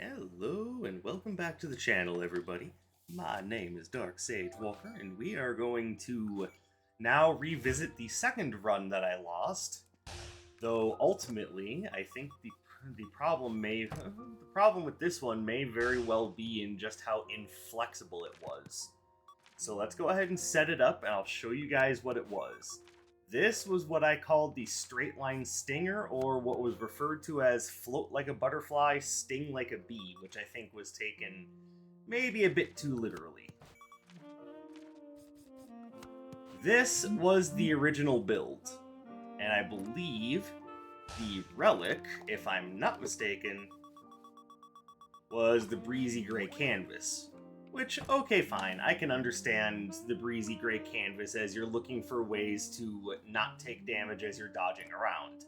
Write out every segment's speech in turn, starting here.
Hello and welcome back to the channel, everybody. My name is Dark Sage Walker, and we are going to now revisit the second run that I lost. Though ultimately, I think the problem with this one may very well be in just how inflexible it was. So let's go ahead and set it up, and I'll show you guys what it was. This was what I called the straight line stinger, or what was referred to as float like a butterfly, sting like a bee, which I think was taken maybe a bit too literally. This was the original build, and I believe the relic, if I'm not mistaken, was the breezy gray canvas. Which, okay, fine, I can understand the breezy gray canvas as you're looking for ways to not take damage as you're dodging around.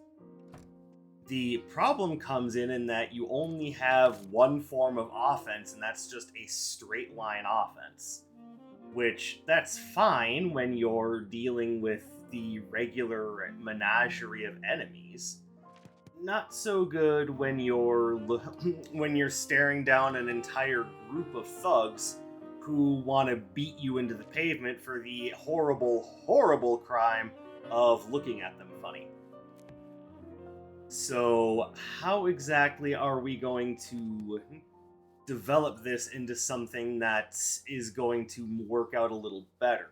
The problem comes in that you only have one form of offense, and that's just a straight line offense. Which, that's fine when you're dealing with the regular menagerie of enemies. Not so good when you're staring down an entire group of thugs who want to beat you into the pavement for the horrible crime of looking at them funny. So how exactly are we going to develop this into something that is going to work out a little better?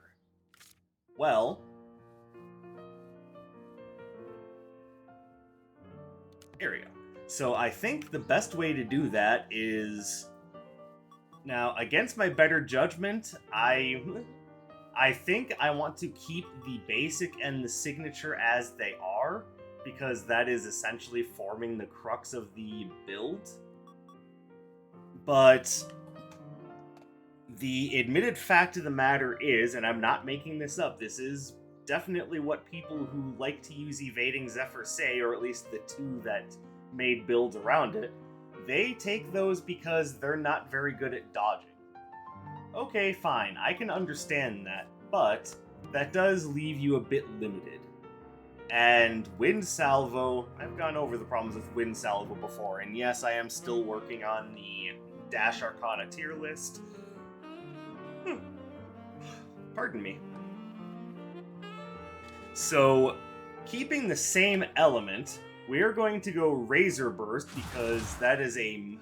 Well, there we go. So I think the best way to do that is... Now, against my better judgment, I think I want to keep the basic and the signature as they are, because that is essentially forming the crux of the build. But the admitted fact of the matter is, and I'm not making this up, this is definitely what people who like to use Evading Zephyr say, or at least the two that made builds around it, they take those because they're not very good at dodging. Okay, fine, I can understand that, but that does leave you a bit limited. And Wind Salvo, I've gone over the problems with Wind Salvo before, and yes, I am still working on the Dash Arcana tier list. Pardon me. So, keeping the same element, we're going to go Razor Burst because that is a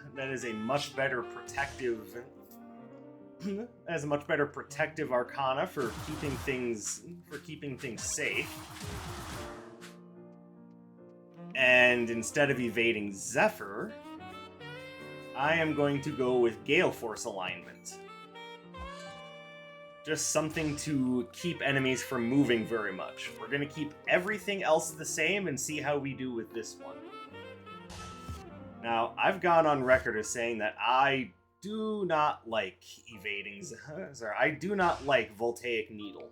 much better protective arcana for keeping things safe. And instead of Evading Zephyr, I am going to go with Gale Force alignment. Just something to keep enemies from moving very much. We're going to keep everything else the same and see how we do with this one. Now, I've gone on record as saying that I do not like I do not like Voltaic Needle.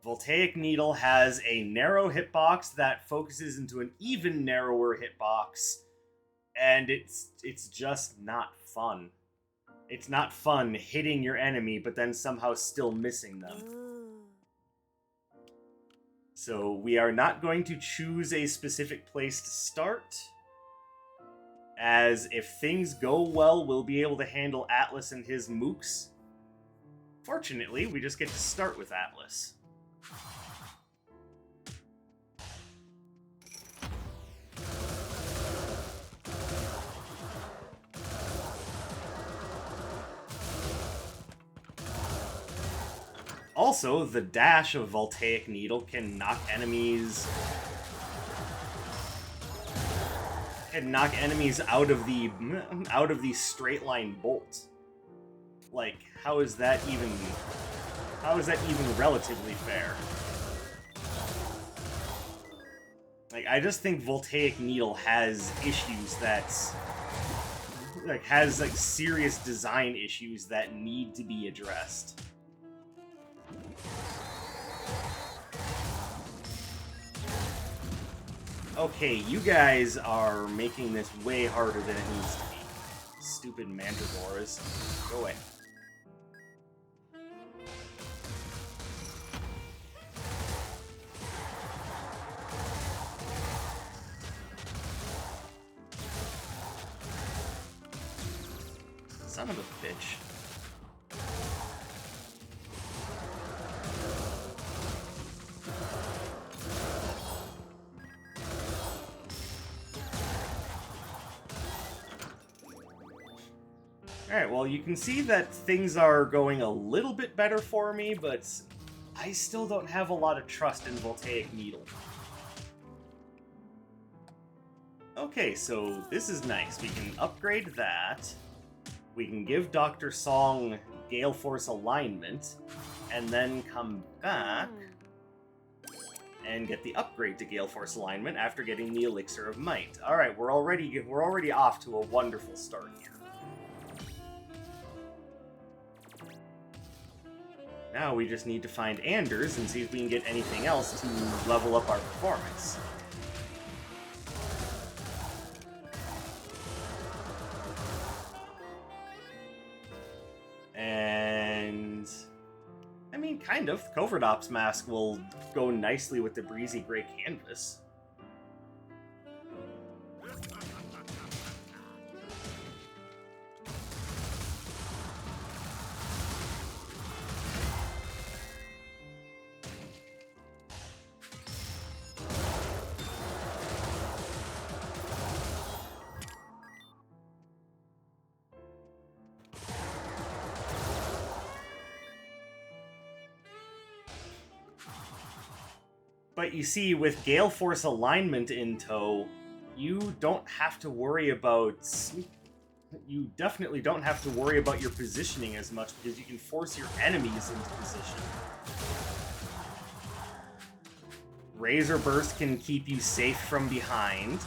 Voltaic Needle has a narrow hitbox that focuses into an even narrower hitbox, and it's just not fun. It's not fun hitting your enemy, but then somehow still missing them. So we are not going to choose a specific place to start, as if things go well, we'll be able to handle Atlas and his mooks. Fortunately, we just get to start with Atlas. Also, the dash of Voltaic Needle can knock enemies out of the straight line bolt. Like, how is that even relatively fair? Like, I just think Voltaic Needle has issues has serious design issues that need to be addressed. Okay, you guys are making this way harder than it needs to be. Stupid mandragores. Go away. Son of a bitch. Alright, well, you can see that things are going a little bit better for me, but I still don't have a lot of trust in Voltaic Needle. Okay, so this is nice. We can upgrade that. We can give Dr. Song Gale Force alignment, and then come back and get the upgrade to Gale Force alignment after getting the Elixir of Might. Alright, we're already off to a wonderful start here. Now we just need to find Anders and see if we can get anything else to level up our performance. And... I mean, kind of. Covert Ops Mask will go nicely with the breezy gray canvas. But you see, with Gale Force alignment in tow, you don't have to worry about... You definitely don't have to worry about your positioning as much, because you can force your enemies into position. Razor Burst can keep you safe from behind.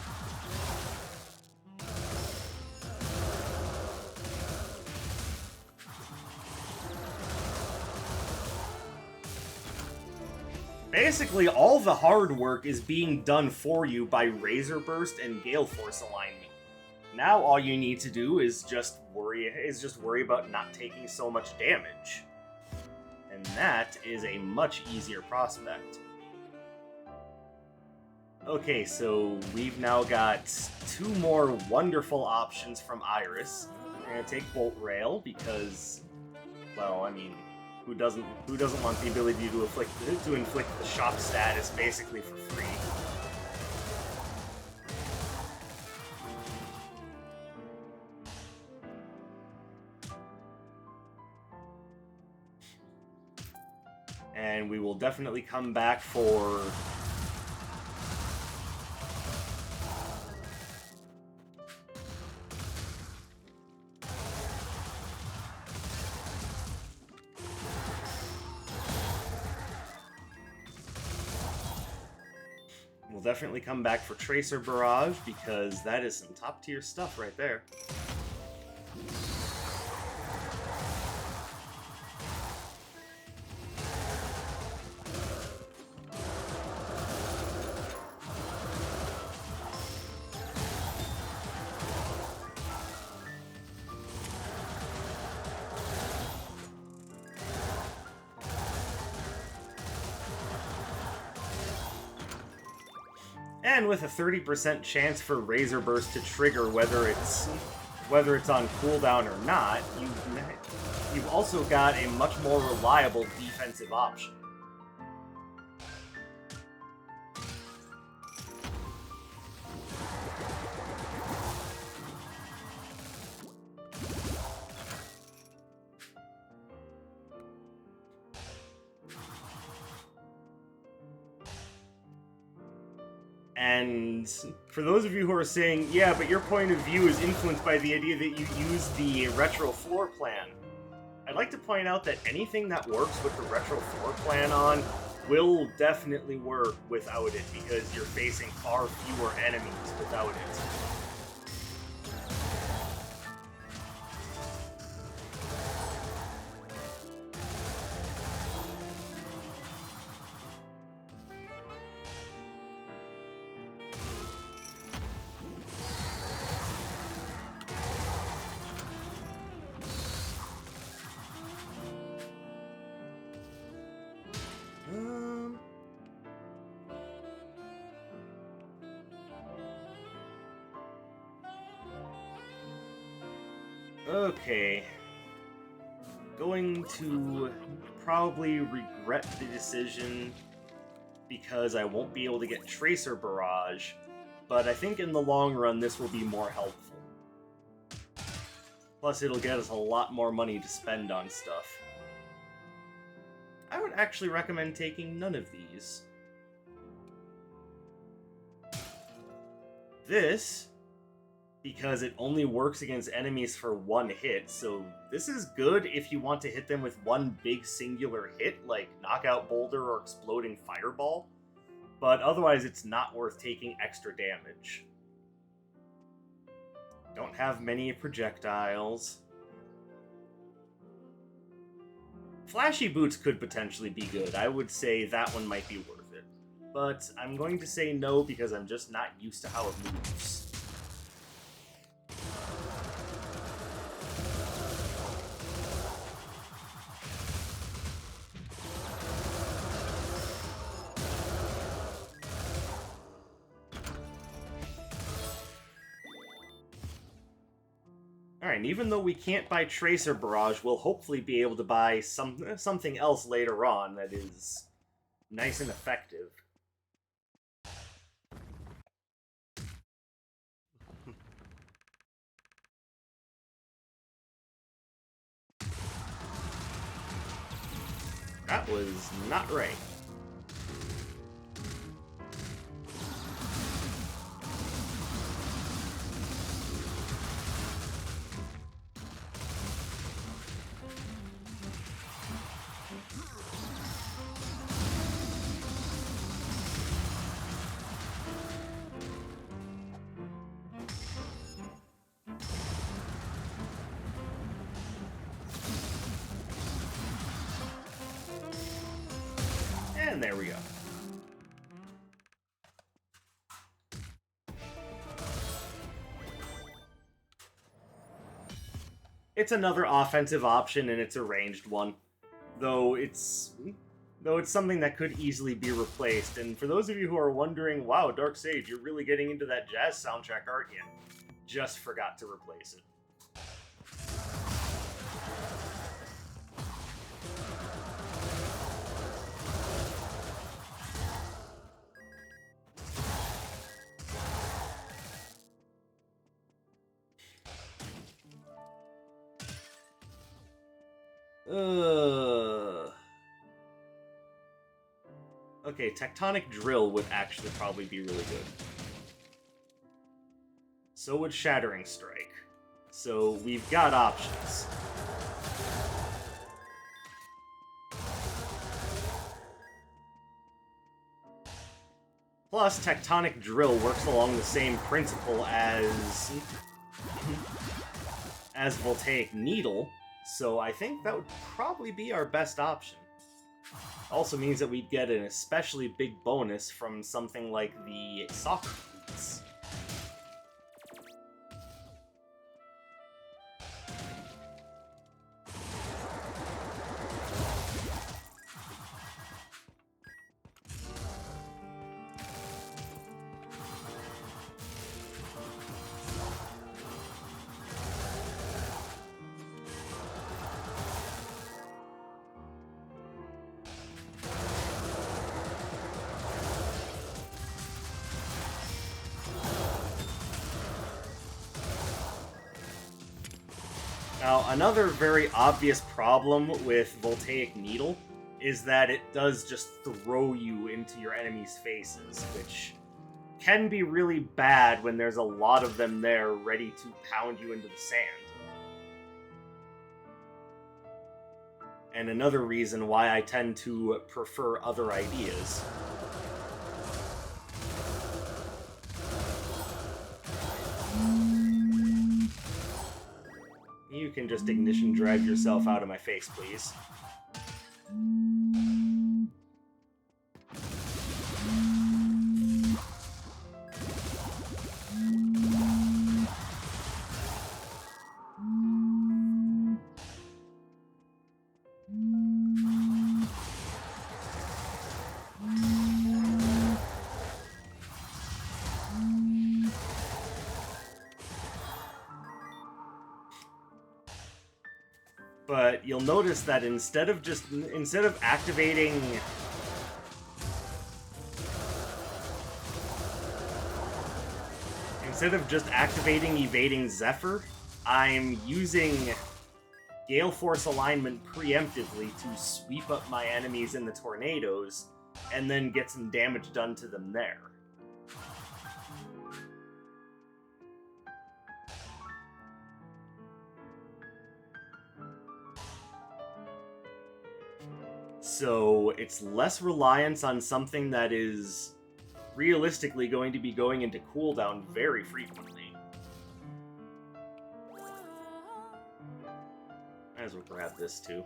Basically, all the hard work is being done for you by Razor Burst and Gale Force alignment. Now all you need to do is just worry about not taking so much damage. And that is a much easier prospect. Okay, so we've now got 2 more wonderful options from Iris. We're gonna take Bolt Rail because, well, I mean, who doesn't want the ability to inflict the shock status basically for free? And we will definitely come back for... We'll definitely come back for Tracer Barrage, because that is some top-tier stuff right there. And with a 30% chance for Razor Burst to trigger, whether it's on cooldown or not, you've also got a much more reliable defensive option. And for those of you who are saying, yeah, but your point of view is influenced by the idea that you use the retro floor plan, I'd like to point out that anything that works with the retro floor plan on will definitely work without it, because you're facing far fewer enemies without it. Okay. Going to probably regret the decision because I won't be able to get Tracer Barrage, but I think in the long run this will be more helpful. Plus it'll get us a lot more money to spend on stuff. I would actually recommend taking none of these. This, because it only works against enemies for one hit, so this is good if you want to hit them with one big singular hit, like Knockout Boulder or Exploding Fireball, but otherwise it's not worth taking extra damage. Don't have many projectiles. Flashy Boots could potentially be good. I would say that one might be worth it. But I'm going to say no because I'm just not used to how it moves. Alright, and even though we can't buy Tracer Barrage, we'll hopefully be able to buy something else later on that is nice and effective. That was not right. And there we go. It's another offensive option, and it's a ranged one. Though it's something that could easily be replaced. And for those of you who are wondering, wow, Dark Sage, you're really getting into that jazz soundtrack, aren't you? Just forgot to replace it. Okay, Tectonic Drill would actually probably be really good. So would Shattering Strike. So we've got options. Plus, Tectonic Drill works along the same principle as Voltaic Needle, so I think that would probably be our best option. Also means that we'd get an especially big bonus from something like the Soccer Boots. Now, another very obvious problem with Voltaic Needle is that it does just throw you into your enemies' faces, which can be really bad when there's a lot of them there ready to pound you into the sand. And another reason why I tend to prefer other ideas. You can just ignition drive yourself out of my face, please. But you'll notice that instead of activating evading Zephyr, I'm using Gale Force alignment preemptively to sweep up my enemies in the tornadoes, and then get some damage done to them there. So it's less reliance on something that is realistically going to be going into cooldown very frequently. Might as well grab this too.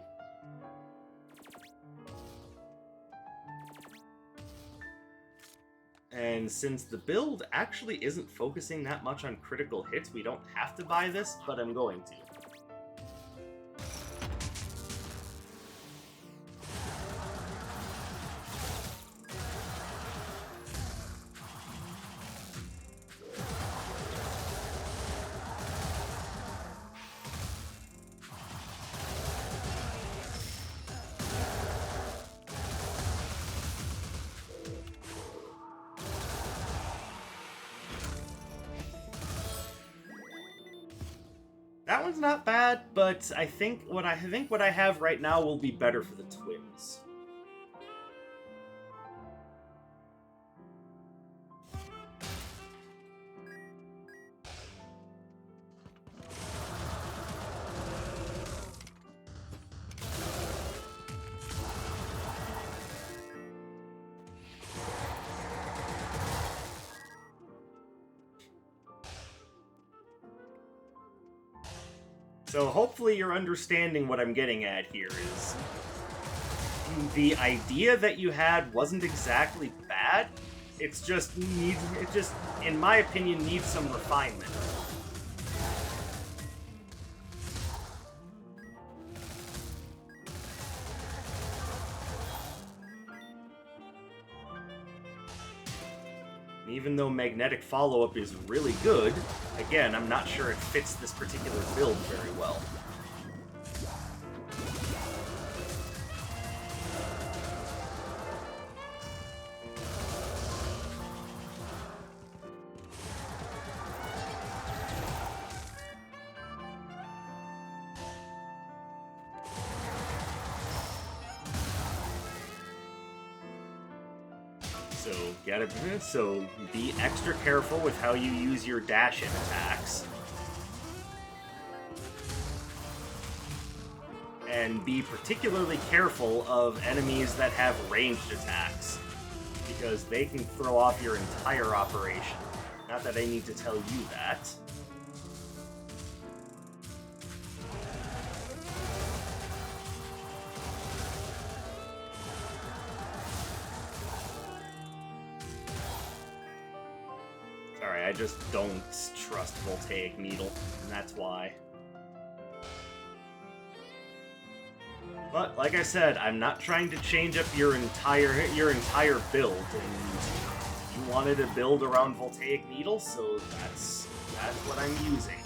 And since the build actually isn't focusing that much on critical hits, we don't have to buy this, but I'm going to. That one's not bad, but I think what I have right now will be better for the twins. So hopefully you're understanding what I'm getting at here is the idea that you had wasn't exactly bad. It just, in my opinion, needs some refinement. Even though magnetic follow-up is really good, again, I'm not sure it fits this particular build very well. So be extra careful with how you use your dash-in attacks. And be particularly careful of enemies that have ranged attacks, because they can throw off your entire operation. Not that I need to tell you that. Sorry, I just don't trust Voltaic Needle, and that's why. But, like I said, I'm not trying to change up your entire build, and you wanted to build around Voltaic Needle, so that's what I'm using.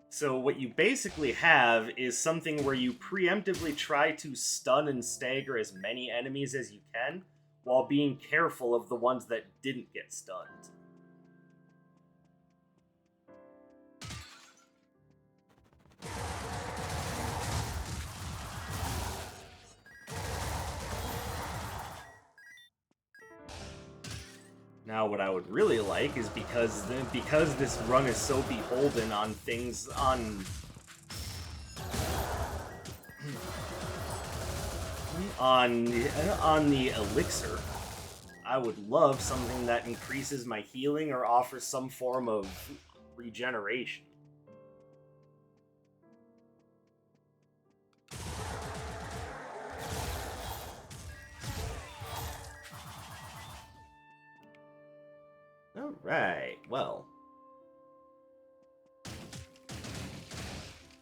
So what you basically have is something where you preemptively try to stun and stagger as many enemies as you can, while being careful of the ones that didn't get stunned. Now, what I would really like is because this run is so beholden on things on the elixir, I would love something that increases my healing or offers some form of regeneration. Right, well.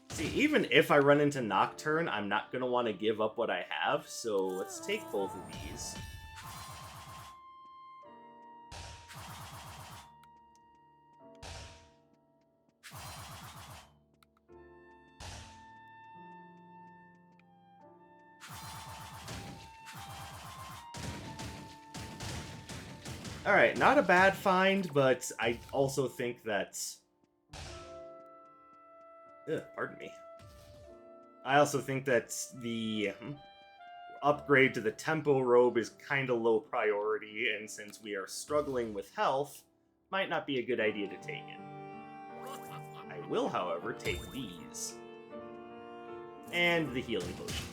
See, even if I run into Nocturne, I'm not going to want to give up what I have, so let's take both of these. Alright, not a bad find, but I also think that... pardon me. I also think that the upgrade to the Tempo Robe is kind of low priority, and since we are struggling with health, might not be a good idea to take it. I will, however, take these. And the healing potion.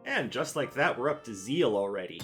And just like that, we're up to Zeal already.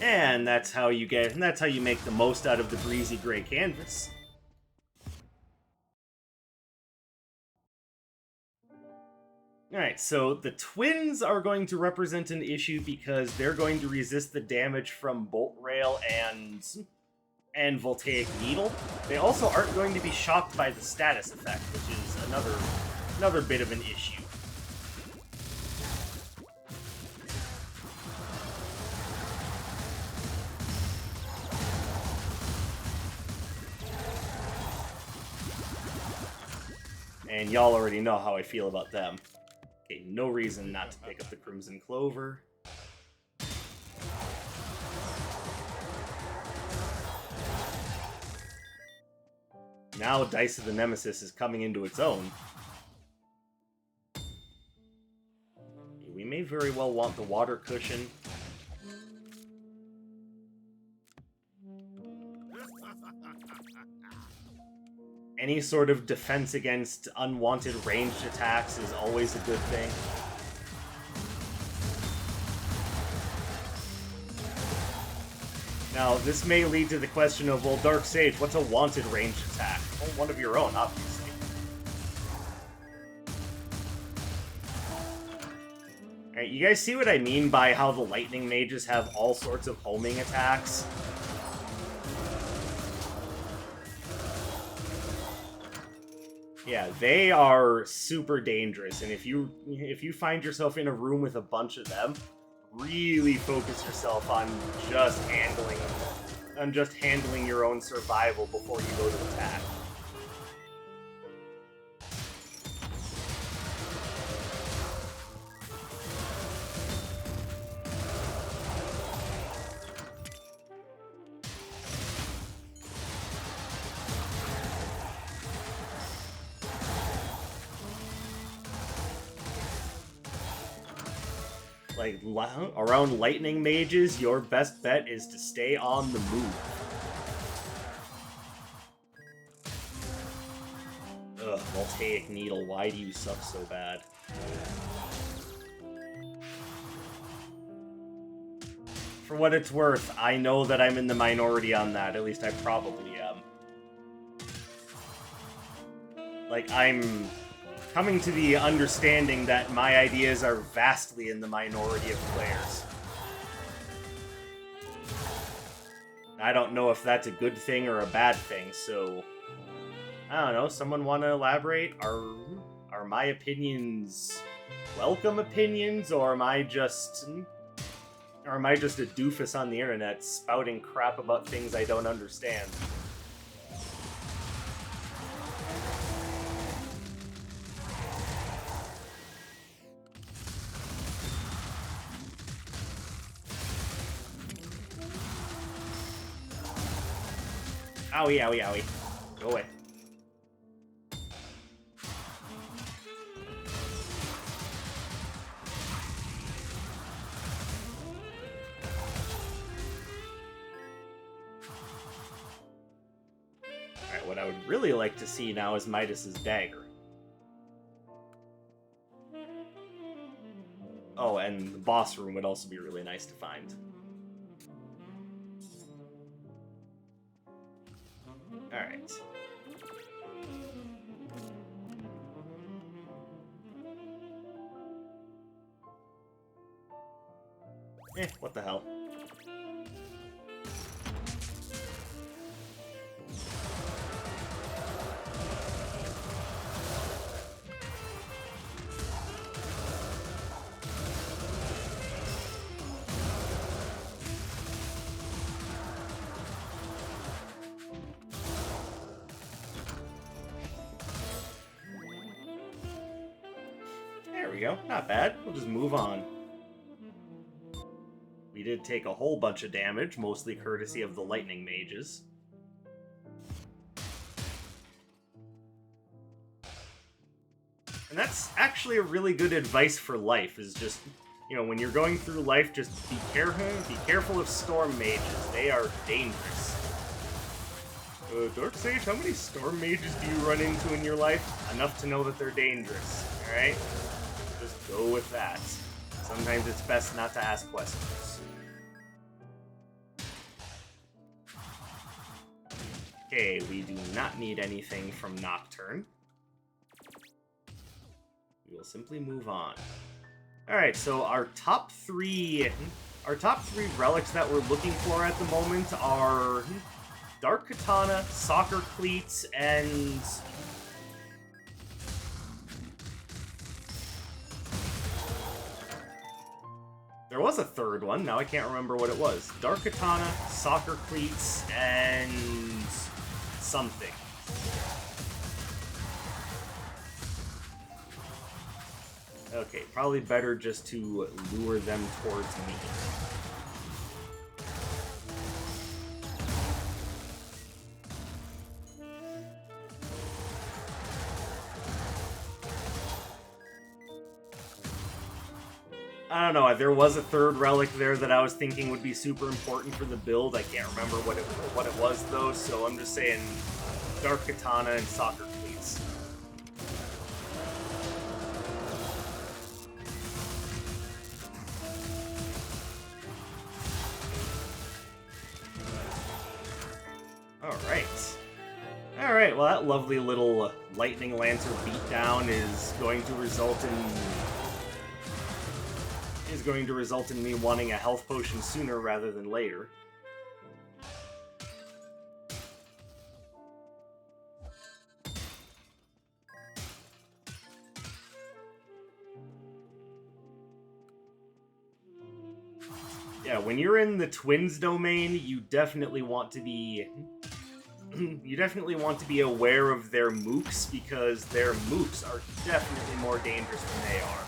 And that's how you make the most out of the breezy gray canvas. Alright, so the twins are going to represent an issue because they're going to resist the damage from Bolt Rail and Voltaic Needle. They also aren't going to be shocked by the status effect, which is another bit of an issue. And y'all already know how I feel about them. Okay, no reason not to pick up the Crimson Clover. Now Dice of the Nemesis is coming into its own. We may very well want the water cushion. Any sort of defense against unwanted ranged attacks is always a good thing. Now, this may lead to the question of, well, Dark Sage, what's a wanted ranged attack? Well, one of your own, obviously. Alright, you guys see what I mean by how the lightning mages have all sorts of homing attacks? Yeah, they are super dangerous, and if you find yourself in a room with a bunch of them, really focus yourself on just handling your own survival before you go to attack. Like, around lightning mages, your best bet is to stay on the move. Ugh, Voltaic Needle, why do you suck so bad? For what it's worth, I know that I'm in the minority on that, at least I probably am. Like, I'm coming to the understanding that my ideas are vastly in the minority of players. I don't know if that's a good thing or a bad thing, so I don't know, someone want to elaborate? Are my opinions welcome opinions, or am I just a doofus on the internet spouting crap about things I don't understand? Owie, owie, owie. Go away. Alright, what I would really like to see now is Midas's dagger. Oh, and the boss room would also be really nice to find. Alright. What the hell? There we go. Not bad. We'll just move on. We did take a whole bunch of damage, mostly courtesy of the lightning mages. And that's actually a really good advice for life, is just, you know, when you're going through life, just be careful of storm mages. They are dangerous. Dark Sage, how many storm mages do you run into in your life? Enough to know that they're dangerous, alright? Just go with that. Sometimes it's best not to ask questions. Okay, we do not need anything from Nocturne. We will simply move on. Alright, so our top three relics that we're looking for at the moment are Dark Katana, Soccer Cleats, and there was a third one, now I can't remember what it was. Dark Katana, Soccer Cleats, and something. Okay, probably better just to lure them towards me. I don't know, there was a third relic there that I was thinking would be super important for the build. I can't remember what it was though, so I'm just saying Dark Katana and Soccer Cleats. Alright, well that lovely little Lightning Lancer beatdown is going to result in me wanting a health potion sooner rather than later. Yeah, when you're in the Twins domain, you definitely want to be aware of their mooks, because their mooks are definitely more dangerous than they are.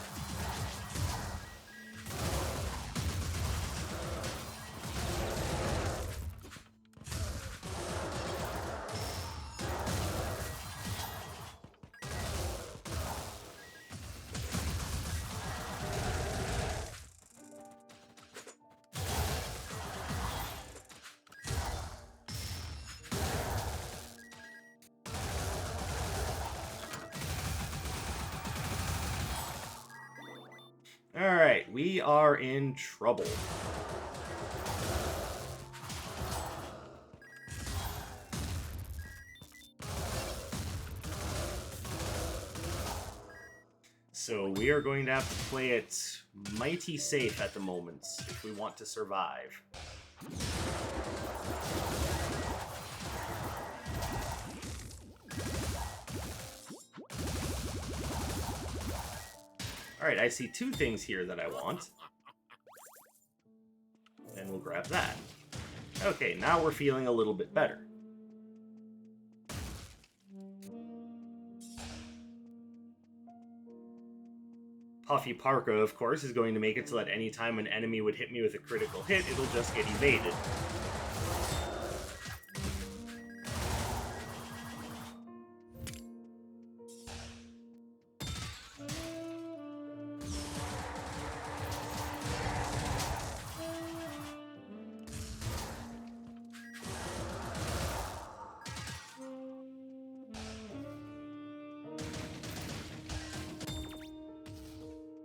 Alright, we are in trouble. So we are going to have to play it mighty safe at the moment if we want to survive. Alright, I see 2 things here that I want. And we'll grab that. Okay, now we're feeling a little bit better. Puffy Parka, of course, is going to make it so that any time an enemy would hit me with a critical hit, it'll just get evaded.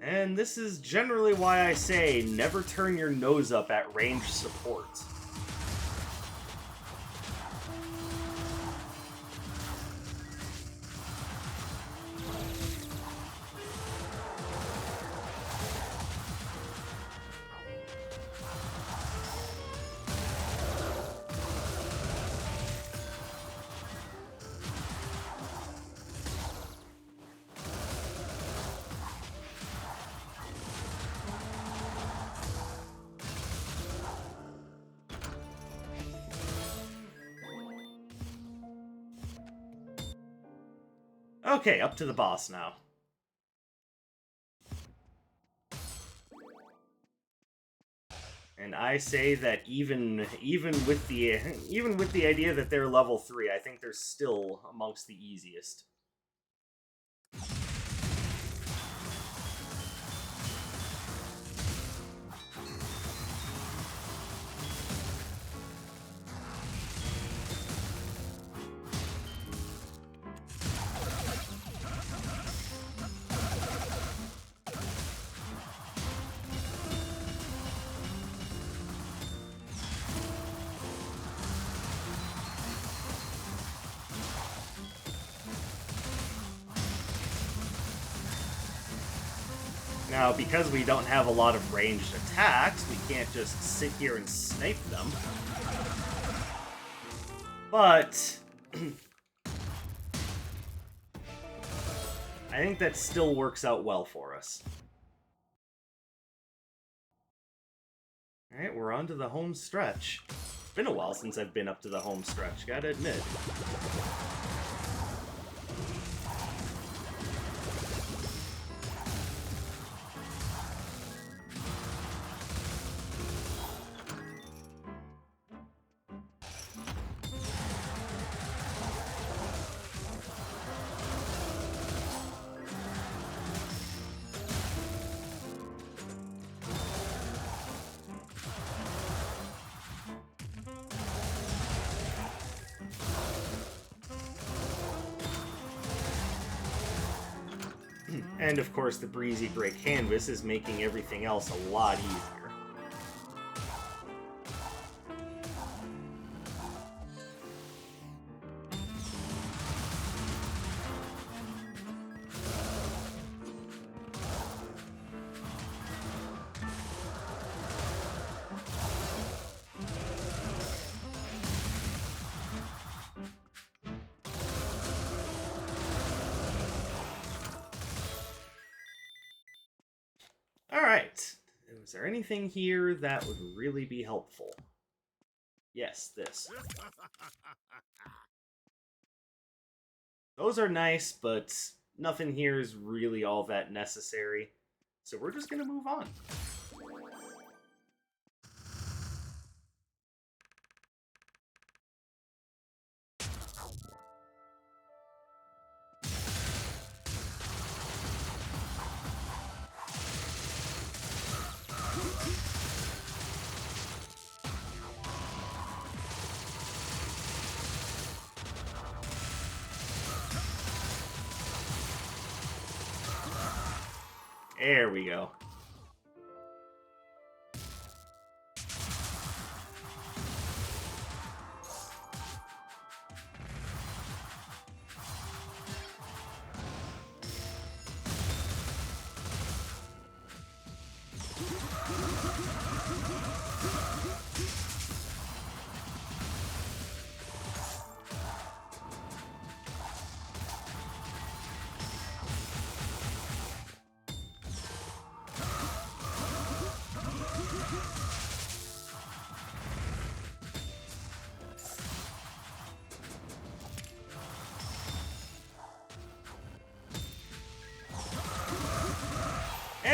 And this is generally why I say never turn your nose up at ranged support. Okay, up to the boss now. And I say that even with the idea that they're level 3, I think they're still amongst the easiest. Now, because we don't have a lot of ranged attacks, we can't just sit here and snipe them. But I think that still works out well for us. Alright, we're on to the home stretch. It's been a while since I've been up to the home stretch, gotta admit. And of course, the breezy gray canvas is making everything else a lot easier. Alright, is there anything here that would really be helpful? Yes, this. Those are nice, but nothing here is really all that necessary. So we're just gonna move on. There we go.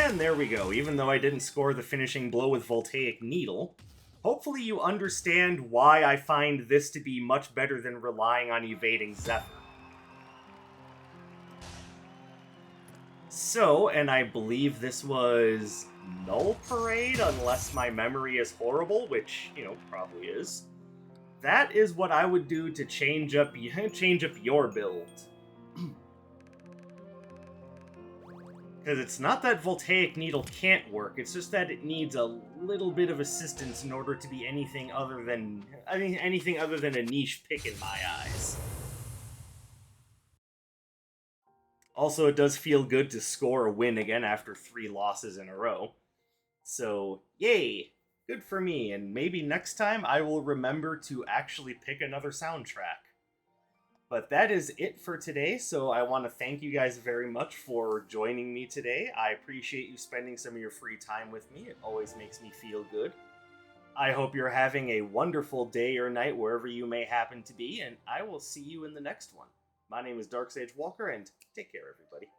And there we go. Even though I didn't score the finishing blow with Voltaic Needle, hopefully you understand why I find this to be much better than relying on evading Zephyr. So, and I believe this was Null Parade, unless my memory is horrible, which, probably is. That is what I would do to change up your build. Because it's not that Voltaic Needle can't work, it's just that it needs a little bit of assistance in order to be anything other than a niche pick in my eyes. Also, it does feel good to score a win again after 3 losses in a row. So, yay! Good for me, and maybe next time I will remember to actually pick another soundtrack. But that is it for today, so I want to thank you guys very much for joining me today. I appreciate you spending some of your free time with me. It always makes me feel good. I hope you're having a wonderful day or night wherever you may happen to be, and I will see you in the next one. My name is Dark Sage Walker, and take care, everybody.